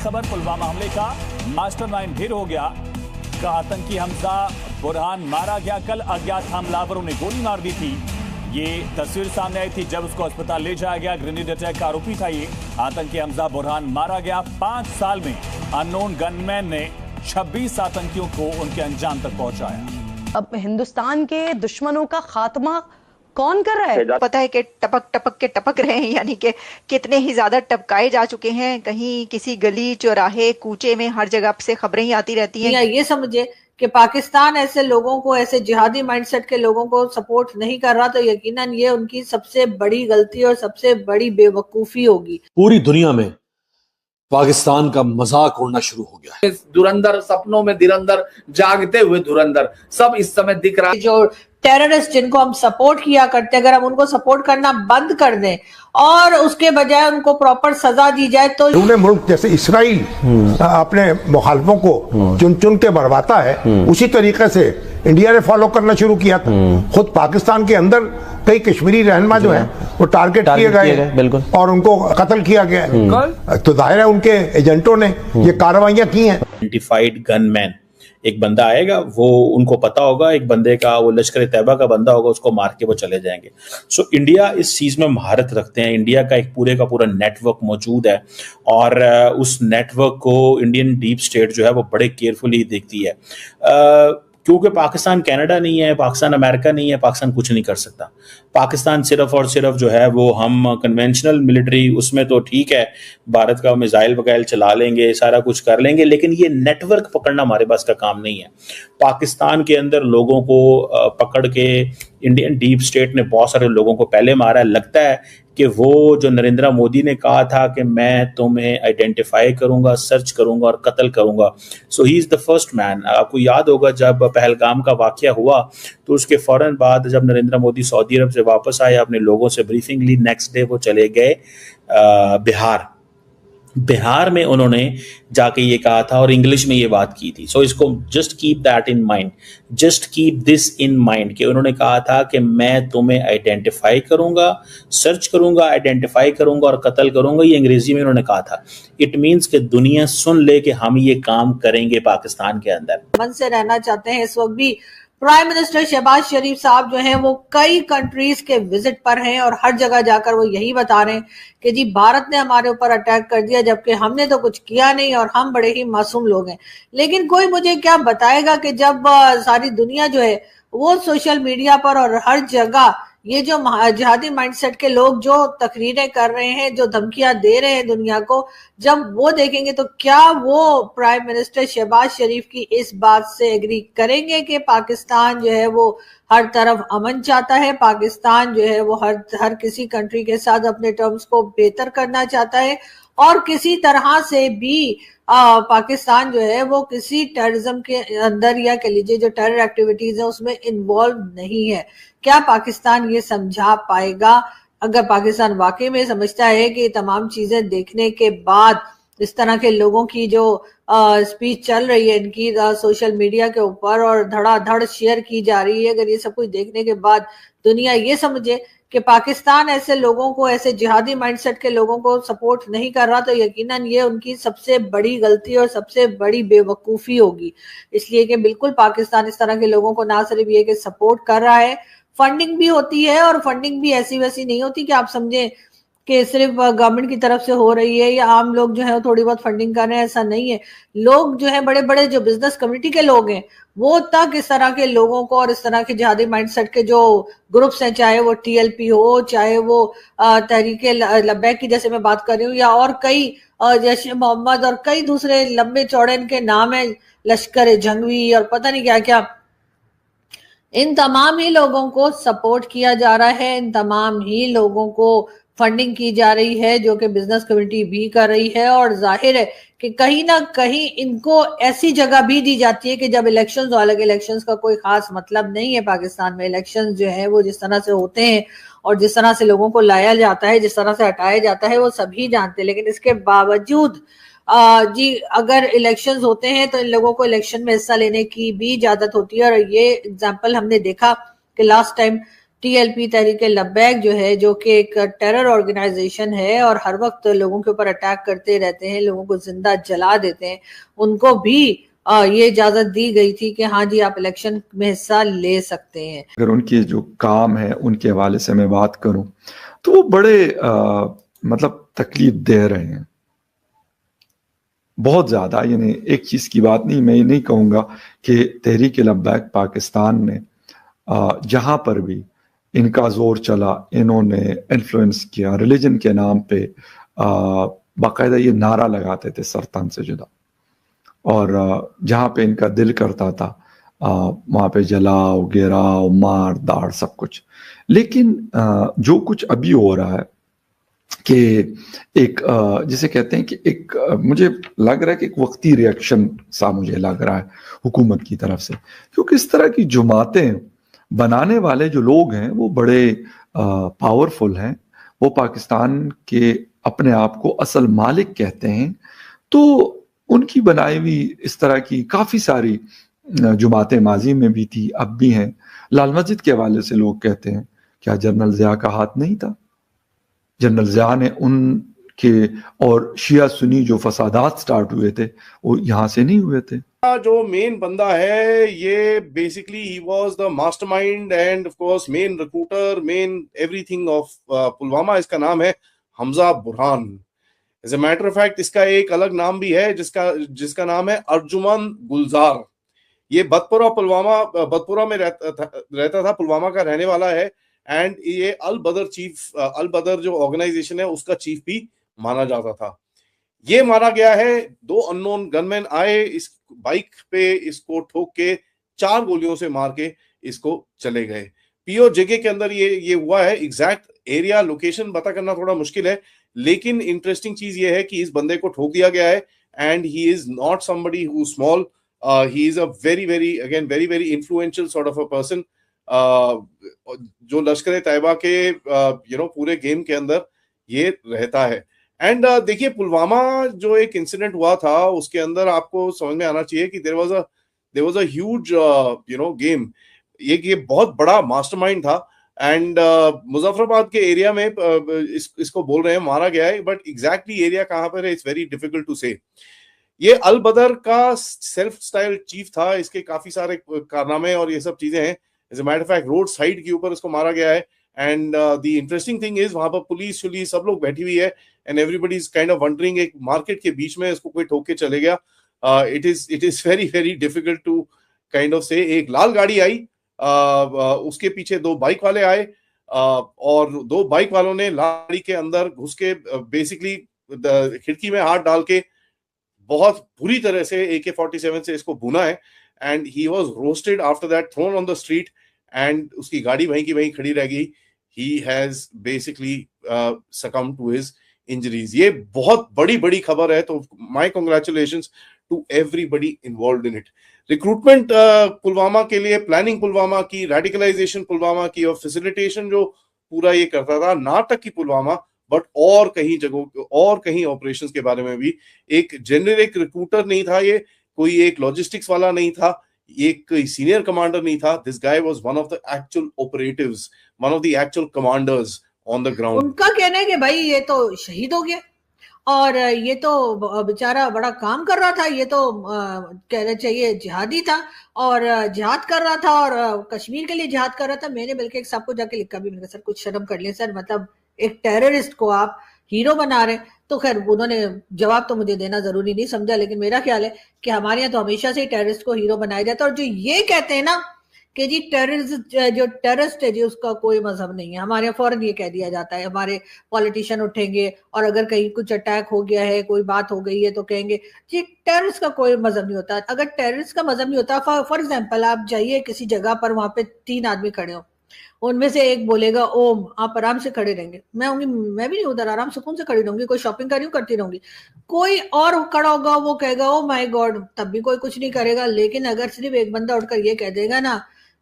खबर, पुलवामा हमले का मास्टरमाइंड ढेर हो गया का आतंकी हमजा बुरहान मारा गया। कल अज्ञात हमलावरों ने गोली मार दी थी। ये तस्वीर सामने आई थी जब उसको अस्पताल ले जाया गया। ग्रेनेड अटैक का आरोपी था ये आतंकी हमजा बुरहान, मारा गया। 5 साल में अननोन गनमैन ने 26 आतंकियों को उनके अंजाम तक पहुंचाया। अब हिंदुस्तान के दुश्मनों का खात्मा कौन कर रहा है? पता है कि टपक टपक के टपक रहे हैं, यानी कि कितने ही ज्यादा टपकाए जा चुके हैं। कहीं किसी गली चौराहे कूचे में हर जगह से खबरें ही आती रहती हैं। ये समझे कि पाकिस्तान ऐसे लोगों को, ऐसे जिहादी माइंडसेट के लोगों को सपोर्ट नहीं कर रहा, तो यकीनन ये उनकी सबसे बड़ी गलती और सबसे बड़ी बेवकूफी होगी। पूरी दुनिया में पाकिस्तान का मजाक उड़ना शुरू हो गया है। धुरंधर, सपनों में धुरंधर, जागते हुए धुरंधर सब इस समय दिख रहा है। जो टेररिस्ट जिनको हम सपोर्ट किया करते, अगर हम उनको सपोर्ट करना बंद कर दें और उसके बजाय उनको प्रॉपर सजा दी जाए तो दूसरे मुल्क जैसे इसराइल अपने मुखालफों को चुन चुन के भरवाता है, उसी तरीके से इंडिया ने फॉलो करना शुरू किया था। खुद पाकिस्तान के अंदर कई कश्मीरी रहनुमा जो हैं वो टारगेट किए गए और उनको कत्ल किया गया। तो जाहिर है उनके एजेंटों ने ये कार्रवाइयां की हैं। आइडेंटिफाइड गनमैन, एक बंदा आएगा, वो उनको पता होगा एक बंदे का, वो लश्कर तैयबा का बंदा होगा, उसको मार के वो चले जाएंगे। सो इंडिया इस चीज में महारत रखते हैं। इंडिया का एक पूरे का पूरा नेटवर्क मौजूद है और उस नेटवर्क को इंडियन डीप स्टेट जो है वो बड़े केयरफुली देखती है। क्योंकि पाकिस्तान कनाडा नहीं है, पाकिस्तान अमेरिका नहीं है, पाकिस्तान कुछ नहीं कर सकता। पाकिस्तान सिर्फ और सिर्फ जो है वो हम कन्वेंशनल मिलिट्री, उसमें तो ठीक है, भारत का मिसाइल वगैरह चला लेंगे, सारा कुछ कर लेंगे, लेकिन ये नेटवर्क पकड़ना हमारे पास का काम नहीं है। पाकिस्तान के अंदर लोगों को पकड़ के इंडियन डीप स्टेट ने बहुत सारे लोगों को पहले मारा है। लगता है कि वो जो नरेंद्र मोदी ने कहा था कि मैं तुम्हें आइडेंटिफाई करूंगा, सर्च करूंगा और कत्ल करूंगा, so he is the first man. आपको याद होगा जब पहलगाम का वाकया हुआ तो उसके फौरन बाद जब नरेंद्र मोदी सऊदी अरब से वापस आए, अपने लोगों से ब्रीफिंग ली, नेक्स्ट डे वो चले गए बिहार में उन्होंने जाके ये कहा था और इंग्लिश में ये बात की थी। सो इसको just keep that in mind, just keep this in mind कि उन्होंने कहा था कि मैं तुम्हें आइडेंटिफाई करूंगा, सर्च करूंगा, आइडेंटिफाई करूंगा और कत्ल करूंगा। ये अंग्रेजी में उन्होंने कहा था। इट मीन्स कि दुनिया सुन ले कि हम ये काम करेंगे पाकिस्तान के अंदर। मन से रहना चाहते हैं। इस वक्त भी प्राइम मिनिस्टर शहबाज शरीफ साहब जो हैं वो कई कंट्रीज के विजिट पर हैं और हर जगह जाकर वो यही बता रहे हैं कि जी भारत ने हमारे ऊपर अटैक कर दिया, जबकि हमने तो कुछ किया नहीं और हम बड़े ही मासूम लोग हैं। लेकिन कोई मुझे क्या बताएगा कि जब सारी दुनिया जो है वो सोशल मीडिया पर और हर जगह ये जो जिहादी माइंडसेट के लोग जो तकरीरें कर रहे हैं, जो धमकियां दे रहे हैं दुनिया को, जब वो देखेंगे तो क्या वो प्राइम मिनिस्टर शहबाज शरीफ की इस बात से एग्री करेंगे कि पाकिस्तान जो है वो हर तरफ अमन चाहता है, पाकिस्तान जो है वो हर किसी कंट्री के साथ अपने टर्म्स को बेहतर करना चाहता है और किसी तरह से भी पाकिस्तान जो है वो किसी टेररिज्म के अंदर या कह लीजिए जो टेरर एक्टिविटीज है उसमें इन्वॉल्व नहीं है। क्या पाकिस्तान ये समझा पाएगा? अगर पाकिस्तान वाकई में समझता है कि तमाम चीजें देखने के बाद इस तरह के लोगों की जो स्पीच चल रही है इनकी सोशल मीडिया के ऊपर और धड़ाधड़ शेयर की जा रही है, अगर ये सब कुछ देखने के बाद दुनिया ये समझे कि पाकिस्तान ऐसे लोगों को, ऐसे जिहादी माइंडसेट के लोगों को सपोर्ट नहीं कर रहा, तो यकीनन ये उनकी सबसे बड़ी गलती और सबसे बड़ी बेवकूफी होगी। इसलिए कि बिल्कुल पाकिस्तान इस तरह के लोगों को ना सिर्फ ये कि सपोर्ट कर रहा है, फंडिंग भी होती है और फंडिंग भी ऐसी वैसी नहीं होती कि आप समझें कि सिर्फ गवर्नमेंट की तरफ से हो रही है या आम लोग जो है वो थोड़ी बहुत फंडिंग कर रहे हैं, ऐसा नहीं है। लोग जो है बड़े बड़े जो बिजनेस कम्युनिटी के लोग हैं वो तक इस तरह के लोगों को और इस तरह के जिहादी माइंडसेट के जो ग्रुप्स हैं, चाहे वो टीएलपी हो, चाहे वो तहरीके लब्बैक की जैसे मैं बात कर रही हूँ, या और कई जैश ए मोहम्मद और कई दूसरे लंबे चौड़े इनके नाम है, लश्कर जंगवी और पता नहीं क्या क्या, इन तमाम ही लोगों को सपोर्ट किया जा रहा है, इन तमाम ही लोगों को फंडिंग की जा रही है जो कि बिजनेस कम्युनिटी भी कर रही है। और जाहिर है कि कहीं ना कहीं इनको ऐसी जगह भी दी जाती है कि जब इलेक्शंस, हालांकि इलेक्शंस का कोई खास मतलब नहीं है पाकिस्तान में, इलेक्शंस जो है वो जिस तरह से होते हैं और जिस तरह से लोगों को लाया जाता है, जिस तरह से हटाया जाता है वो सभी जानते हैं। लेकिन इसके बावजूद जी अगर इलेक्शंस होते हैं तो इन लोगों को इलेक्शन में हिस्सा लेने की भी इजाजत होती है। और ये एग्जाम्पल हमने देखा कि लास्ट टाइम टीएलपी तहरीक लब्बैक जो है, जो कि एक टेरर ऑर्गेनाइजेशन है और हर वक्त लोगों के ऊपर अटैक करते रहते हैं, लोगों को जिंदा जला देते हैं, उनको भी ये इजाजत दी गई थी कि हाँ जी आप इलेक्शन में हिस्सा ले सकते हैं। अगर उनके जो काम है उनके हवाले से मैं बात करूं तो वो बड़े मतलब तकलीफ दे रहे हैं बहुत ज्यादा। यानी एक चीज की बात नहीं, मैं ये नहीं कहूंगा कि तहरीक लब्बैक पाकिस्तान ने जहां पर भी इनका जोर चला, इन्होंने इन्फ्लुएंस किया, रिलीजन के नाम पे बाकायदा ये नारा लगाते थे सरतान से जुदा, और जहां पे इनका दिल करता था वहां पे जलाओ, गिराओ, मार दाड़ सब कुछ। लेकिन जो कुछ अभी हो रहा है कि एक जिसे कहते हैं कि एक मुझे लग रहा है कि एक वक्ती रिएक्शन सा मुझे लग रहा है हुकूमत की तरफ से, क्योंकि इस तरह की जुमातें बनाने वाले जो लोग हैं वो बड़े पावरफुल हैं, वो पाकिस्तान के अपने आप को असल मालिक कहते हैं, तो उनकी बनाई हुई इस तरह की काफ़ी सारी जुमातें माजी में भी थी, अब भी हैं। लाल मस्जिद के हवाले से लोग कहते हैं क्या जनरल ज़िया का हाथ नहीं था? जनरल ज़िया ने उनके और शिया सुन्नी जो फसादात स्टार्ट हुए थे वो यहाँ से नहीं हुए थे। जो मेन बंदा है ये basically he was the mastermind and of course main recruiter, main everything of Pulwama. इसका नाम है Hamza Burhan. As a matter of fact इसका एक अलग नाम भी है जिसका नाम है अर्जुमन गुलजार। ये बदपुरा में रहता था, पुलवामा का रहने वाला है, एंड ये अल बदर जो ऑर्गेनाइजेशन है उसका चीफ भी माना जाता था। ये मारा गया है, 2 अननोन गनमैन आए, इस बाइक पे इसको ठोक के 4 गोलियों से मार के इसको चले गए। पीओ जगह के अंदर ये हुआ है। एग्जैक्ट एरिया लोकेशन पता करना थोड़ा मुश्किल है, लेकिन इंटरेस्टिंग चीज ये है कि इस बंदे को ठोक दिया गया है and he is not somebody who small, he is a very very influential sort of a person जो लश्कर तैयबा के पूरे गेम के अंदर ये रहता है। एंड देखिए पुलवामा जो एक इंसिडेंट हुआ था उसके अंदर आपको समझ में आना चाहिए कि there was a huge game. ये बहुत बड़ा मास्टरमाइंड था एंड मुजफ्फराबाद के एरिया में इसको बोल रहे हैं मारा गया है, बट एग्जैक्टली एरिया कहां पर है इट्स वेरी डिफिकल्ट टू से। ये अल बदर का सेल्फ स्टाइल चीफ था, इसके काफी सारे कारनामे और ये सब चीजें हैं। As a matter of fact road side के ऊपर इसको मारा गया है and the interesting thing is वहां पर पुलिस सब लोग बैठी हुई है and everybody is kind of wondering, एक मार्केट के बीच में इसको कोई ठोक के चले गया। It is very difficult to kind of से। एक लाल गाड़ी आई, उसके पीछे 2 बाइक वाले आए और 2 बाइक वालों ने गाड़ी के अंदर घुस के बेसिकली खिड़की में हाथ डाल के बहुत बुरी तरह से AK-47 से इसको भुना है and he was roasted after that, thrown on the street and उसकी गाड़ी वहीं की वहीं खड़ी रह गई। He has basically succumbed to his injuries. ये बहुत बड़ी खबर है, तो my congratulations to everybody involved in it. Recruitment Pulwama के लिए, प्लानिंग पुलवामा की, रेडिकलाइजेशन पुलवामा की और फैसिलिटेशन जो पूरा ये करता था, ना तक की पुलवामा बट और कहीं जगहों और कहीं ऑपरेशंस के बारे में भी। एक जेनरिक रिक्रूटर नहीं था, ये कोई एक लॉजिस्टिक्स वाला नहीं था, एक सीनियर कमांडर नहीं था। This guy was one of the actual operatives, one of the actual commanders on the ground. उनका कहना है कि भाई ये तो शहीद हो गया और ये तो बेचारा बड़ा काम कर रहा था, ये तो कहना चाहिए जिहादी था और जिहाद कर रहा था और कश्मीर के लिए जिहाद कर रहा था। मैंने बल्कि एक सबको जाके लिखा भी, मैंने कहा सर कुछ शर्म कर लिया सर, मतलब एक टेररिस्ट को आप हीरो बना रहे। तो खैर उन्होंने जवाब तो मुझे देना जरूरी नहीं समझा, लेकिन मेरा ख्याल है कि हमारे यहाँ तो हमेशा से ही टेररिस्ट को हीरो बनाया जाता है। और जो ये कहते हैं ना कि जी टेररिस्ट है जी उसका कोई मजहब नहीं है, हमारे यहाँ फौरन ये कह दिया जाता है, हमारे पॉलिटिशियन उठेंगे और अगर कहीं कुछ अटैक हो गया है, कोई बात हो गई है तो कहेंगे जी टेररिस्ट का कोई मजहब नहीं होता। अगर टेररिस्ट का मजहब नहीं होता, फॉर एग्जाम्पल आप जाइए किसी जगह पर, वहां पे 3 आदमी खड़े हो, उनमें से एक बोलेगा ओम, आप आराम से खड़े रहेंगे, मैं भी नहीं उधर आराम सुकून से खड़ी रहूंगी, कोई शॉपिंग कर रही हूँ करती रहूंगी। कोई और खड़ा होगा वो कहेगा ओ माय गॉड, तब भी कोई कुछ नहीं करेगा। लेकिन अगर सिर्फ एक बंदा उठकर ये कह देगा ना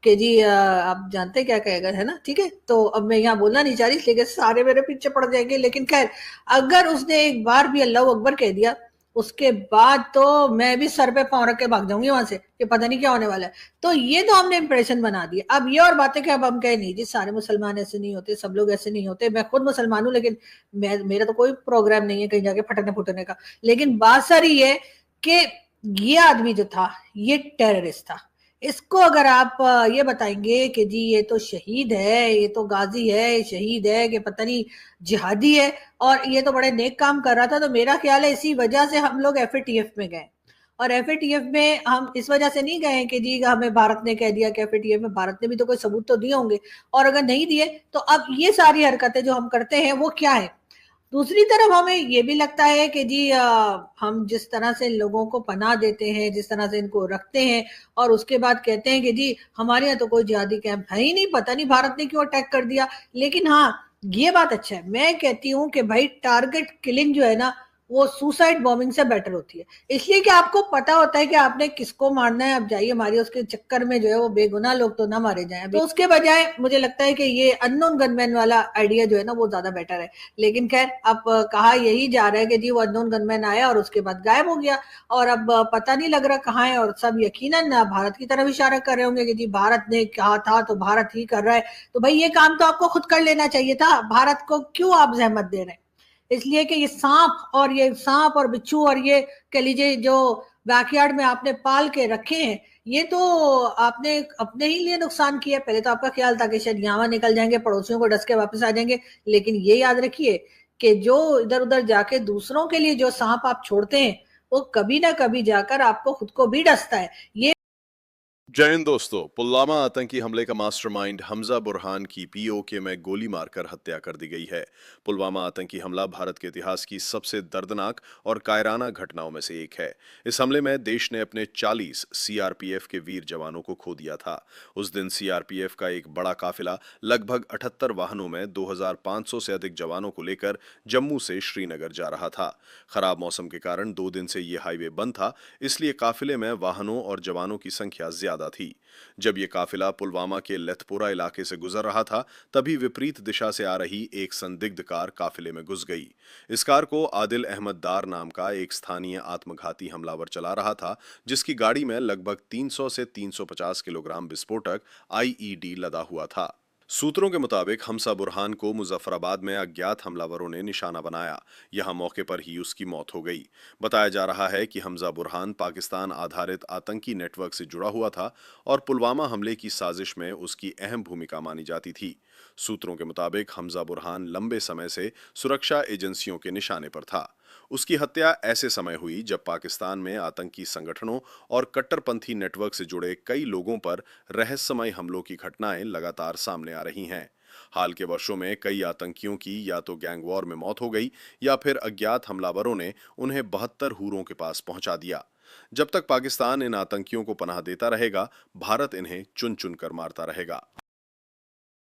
कि जी आप जानते क्या कहेगा, है ना, ठीक है। तो अब मैं यहाँ बोलना नहीं चाह रही, लेकिन सारे मेरे पीछे पड़ जाएंगे। लेकिन खैर अगर उसने एक बार भी अल्लाह अकबर कह दिया, उसके बाद तो मैं भी सर पे पांव रख के भाग जाऊंगी वहां से कि पता नहीं क्या होने वाला है। तो ये तो हमने इंप्रेशन बना दिया। अब ये और बातें कि अब हम कहे नहीं जी सारे मुसलमान ऐसे नहीं होते, सब लोग ऐसे नहीं होते। मैं खुद मुसलमान हूं, लेकिन मेरा तो कोई प्रोग्राम नहीं है कहीं जाके फटने फुटने का। लेकिन बात सारी है कि ये आदमी जो था ये टेररिस्ट था। इसको अगर आप ये बताएंगे कि जी ये तो शहीद है, ये तो गाजी है, शहीद है, कि पता नहीं जिहादी है और ये तो बड़े नेक काम कर रहा था, तो मेरा ख्याल है इसी वजह से हम लोग एफएटीएफ में गए। और एफएटीएफ में हम इस वजह से नहीं गए कि जी हमें भारत ने कह दिया कि एफएटीएफ में, भारत ने भी तो कोई सबूत तो दिए होंगे, और अगर नहीं दिए तो अब ये सारी हरकतें जो हम करते हैं वो क्या है। दूसरी तरफ हमें ये भी लगता है कि जी हम जिस तरह से लोगों को पनाह देते हैं, जिस तरह से इनको रखते हैं, और उसके बाद कहते हैं कि जी हमारे यहाँ तो कोई जिहादी कैंप है ही नहीं, पता नहीं भारत ने क्यों अटैक कर दिया। लेकिन हाँ, ये बात अच्छा है, मैं कहती हूँ कि भाई टारगेट किलिंग जो है ना वो सुसाइड बॉम्बिंग से बेटर होती है, इसलिए कि आपको पता होता है कि आपने किसको मारना है। अब जाइए मारिए, उसके चक्कर में जो है वो बेगुनाह लोग तो ना मारे जाएं। तो उसके बजाय मुझे लगता है कि ये अननोन गनमैन वाला आइडिया जो है ना वो ज्यादा बेटर है। लेकिन खैर अब कहा यही जा रहा है कि जी वो अननोन गनमैन आया और उसके बाद गायब हो गया, और अब पता नहीं लग रहा कहाँ है, और सब यकीनन भारत की तरफ इशारा कर रहे होंगे कि जी भारत ने कहा था तो भारत ही कर रहा है। तो भाई ये काम तो आपको खुद कर लेना चाहिए था, भारत को क्यों आप जहमत दे रहे हैं। इसलिए कि ये सांप और बिच्छू और ये कह लीजिए जो बैकयार्ड में आपने पाल के रखे हैं, ये तो आपने अपने ही लिए नुकसान किया। पहले तो आपका ख्याल था कि शायद यहाँ निकल जाएंगे, पड़ोसियों को डस के वापस आ जाएंगे, लेकिन ये याद रखिए कि जो इधर उधर जाके दूसरों के लिए जो सांप आप छोड़ते हैं वो कभी ना कभी जाकर आपको खुद को भी डसता है। ये जय हिंद दोस्तों। पुलवामा आतंकी हमले का मास्टरमाइंड हमजा बुरहान की पीओके में गोली मारकर हत्या कर दी गई है। पुलवामा आतंकी हमला भारत के इतिहास की सबसे दर्दनाक और कायराना घटनाओं में से एक है। इस हमले में देश ने अपने 40 सीआरपीएफ के वीर जवानों को खो दिया था। उस दिन सीआरपीएफ का एक बड़ा काफिला लगभग 78 वाहनों में 2500 से अधिक जवानों को लेकर जम्मू से श्रीनगर जा रहा था। खराब मौसम के कारण 2 दिन से ये हाईवे बंद था, इसलिए काफिले में वाहनों और जवानों की संख्या ज्यादा थी। जब यह काफिला पुलवामा के लेथपुरा इलाके से गुजर रहा था, तभी विपरीत दिशा से आ रही एक संदिग्ध कार काफिले में घुस गई। इस कार को आदिल अहमद दार नाम का एक स्थानीय आत्मघाती हमलावर चला रहा था, जिसकी गाड़ी में लगभग 300 से 350 किलोग्राम विस्फोटक आईईडी लदा हुआ था। सूत्रों के मुताबिक हमजा बुरहान को मुजफ्फराबाद में अज्ञात हमलावरों ने निशाना बनाया। यहां मौके पर ही उसकी मौत हो गई। बताया जा रहा है कि हमजा बुरहान पाकिस्तान आधारित आतंकी नेटवर्क से जुड़ा हुआ था और पुलवामा हमले की साजिश में उसकी अहम भूमिका मानी जाती थी। सूत्रों के मुताबिक हमजा बुरहान लंबे समय से सुरक्षा एजेंसियों के निशाने पर था। उसकी हत्या ऐसे समय हुई जब पाकिस्तान में आतंकी संगठनों और कट्टरपंथी नेटवर्क से जुड़े कई लोगों पर रहस्यमय हमलों की घटनाएं लगातार सामने आ रही हैं। हाल के वर्षों में कई आतंकियों की या तो गैंग वॉर में मौत हो गई या फिर अज्ञात हमलावरों ने उन्हें 72 हूरों के पास पहुंचा दिया। जब तक पाकिस्तान इन आतंकियों को पनाह देता रहेगा, भारत इन्हें चुन चुन कर मारता रहेगा।